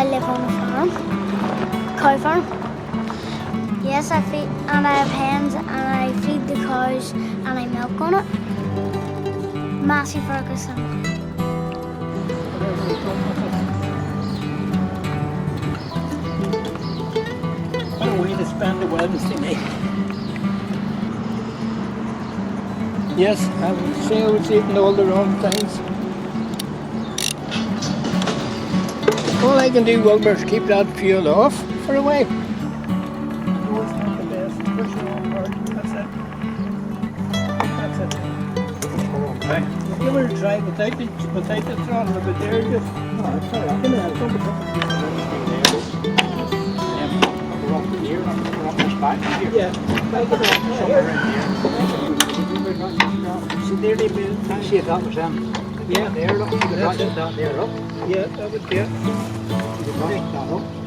I live on a farm, cow farm. Yes, I feed, and I have hens, and I feed the cows, and I milk on it. Massey Ferguson. What a way to spend a Wednesday night. Yes, I would say I was eating all the wrong things. All I can do, Wilbur, is keep that fuel off for a while. No, it's not the best. Push it on hard. That's it. That's it. Okay. Give it a try without the throttle, but there just. No, it's all right. Give it a yeah, back it up. Somewhere in here. See, there they move. See if that was them. Yeah, there, look. You could ratchet that there up. Yeah, that would be it. You could ratchet that up.